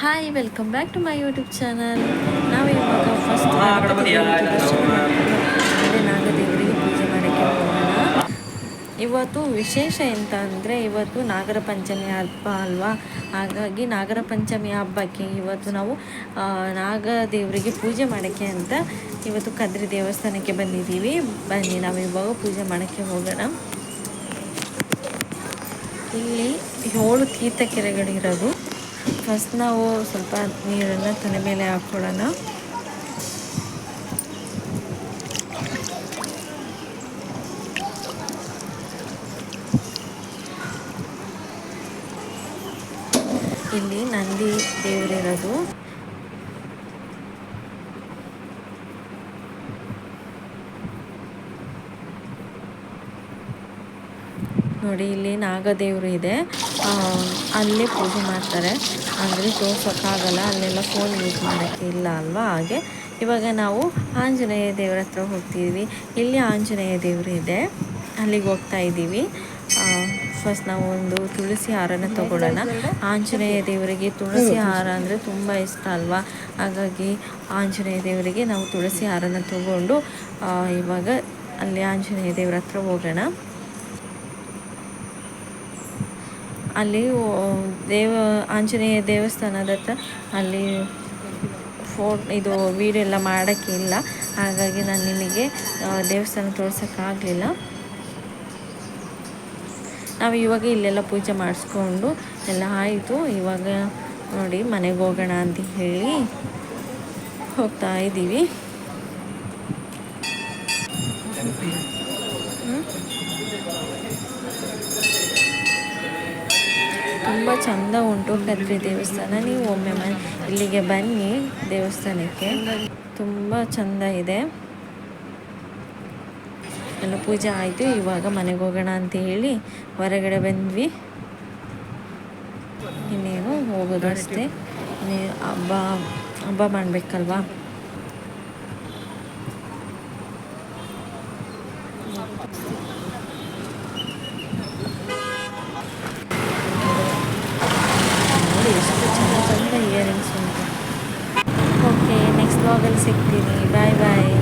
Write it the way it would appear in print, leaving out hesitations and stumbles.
Hi, welcome back to my YouTube channel. ನಾವು ಇವಾಗ first Ganapati ದೇವರಿಗೆ ದರ್ಶನ ಮಾಡಿಕೊಂಡು ಅದೇ ನಾಗದೇವರಿಗೆ ಪೂಜೆ ಮಾಡೋಕ್ಕೆ ಹೋಗೋಣ. ಇವತ್ತು ವಿಶೇಷ ಎಂತ ಅಂದರೆ ಇವತ್ತು ನಾಗರ ಪಂಚಮಿ ಹಬ್ಬ ಅಲ್ವಾ. ಹಾಗಾಗಿ ನಾಗರ ಪಂಚಮಿ ಹಬ್ಬಕ್ಕೆ ಇವತ್ತು ನಾವು ನಾಗದೇವರಿಗೆ ಪೂಜೆ ಮಾಡೋಕ್ಕೆ ಅಂತ ಇವತ್ತು ಕದ್ರಿ ದೇವಸ್ಥಾನಕ್ಕೆ ಬಂದಿದ್ದೀವಿ. ಬನ್ನಿ ನಾವು ಇವಾಗ ಪೂಜೆ ಮಾಡೋಕ್ಕೆ ಹೋಗೋಣ. ಇಲ್ಲಿ 7 ತೀರ್ಥಕೆರೆಗಳಿರೋದು. ಫಸ್ಟ್ ನಾವು ಸ್ವಲ್ಪ ನೀರನ್ನು ತಲೆ ಮೇಲೆ ಹಾಕ್ಕೊಳ್ಳೋಣ. ಇಲ್ಲಿ ನಂದಿ ದೇವರಿರೋದು. ನೋಡಿ, ಇಲ್ಲಿ ನಾಗದೇವರು ಇದೆ, ಅಲ್ಲೇ ಪೂಜೆ ಮಾಡ್ತಾರೆ. ಅಂದರೆ ತೋರ್ಸೋಕ್ಕಾಗಲ್ಲ, ಅಲ್ಲೆಲ್ಲ ಫೋನ್ ಯೂಸ್ ಮಾಡೋಕ್ಕೆ ಇಲ್ಲ ಅಲ್ವಾ. ಹಾಗೆ ಇವಾಗ ನಾವು ಆಂಜನೇಯ ದೇವರ ಹತ್ರ ಹೋಗ್ತಿದ್ವಿ. ಇಲ್ಲಿ ಆಂಜನೇಯ ದೇವರು ಇದೆ, ಅಲ್ಲಿಗೆ ಹೋಗ್ತಾ ಇದ್ದೀವಿ. ಫಸ್ಟ್ ನಾವು ಒಂದು ತುಳಸಿ ಹಾರನ ತಗೊಳ್ಳೋಣ. ಆಂಜನೇಯ ದೇವರಿಗೆ ತುಳಸಿ ಹಾರ ಅಂದರೆ ತುಂಬ ಇಷ್ಟ ಅಲ್ವಾ. ಹಾಗಾಗಿ ಆಂಜನೇಯ ದೇವರಿಗೆ ನಾವು ತುಳಸಿ ಹಾರನ ತಗೊಂಡು ಇವಾಗ ಅಲ್ಲಿ ಆಂಜನೇಯ ದೇವರ ಹತ್ರ ಹೋಗೋಣ. ಅಲ್ಲಿ ಆಂಜನೇಯ ದೇವಸ್ಥಾನದ ಹತ್ರ ಅಲ್ಲಿ ಇದು ವೀಡಿಯೋ ಎಲ್ಲ ಮಾಡೋಕ್ಕಿಲ್ಲ, ಹಾಗಾಗಿ ನಾನು ನಿಮಗೆ ದೇವಸ್ಥಾನ ತೋರ್ಸೋಕ್ಕಾಗಲಿಲ್ಲ. ನಾವು ಇವಾಗ ಇಲ್ಲೆಲ್ಲ ಪೂಜೆ ಮಾಡಿಸ್ಕೊಂಡು ಎಲ್ಲ ಆಯಿತು. ಇವಾಗ ನೋಡಿ ಮನೆಗೆ ಹೋಗೋಣ ಅಂತ ಹೇಳಿ ಹೋಗ್ತಾ ಇದ್ದೀವಿ. ತುಂಬ ಚೆಂದ ಉಂಟು ಕದ್ರಿ ದೇವಸ್ಥಾನ. ನೀವು ಒಮ್ಮೆ ಇಲ್ಲಿಗೆ ಬನ್ನಿ, ದೇವಸ್ಥಾನಕ್ಕೆ ತುಂಬ ಚೆಂದ ಇದೆ. ಎಲ್ಲ ಪೂಜೆ ಆಯಿತು. ಇವಾಗ ಮನೆಗೆ ಹೋಗೋಣ ಅಂತ ಹೇಳಿ ಹೊರಗಡೆ ಬಂದ್ವಿ. ಇನ್ನೇನು ಹೋಗೋದು ಅಷ್ಟೇ. ಹಬ್ಬ ಮಾಡಬೇಕಲ್ವಾ. ನೋಡಿ ಎಷ್ಟು ಚೆಂದ ಚೆಂದ ಇಯರಿಂಗ್ಸ್ ಉಂಟು. ಓಕೆ, ನೆಕ್ಸ್ಟ್ ವ್ಲಾಗಲ್ಲಿ ಸಿಗ್ತೀನಿ. ಬಾಯ್ ಬಾಯ್.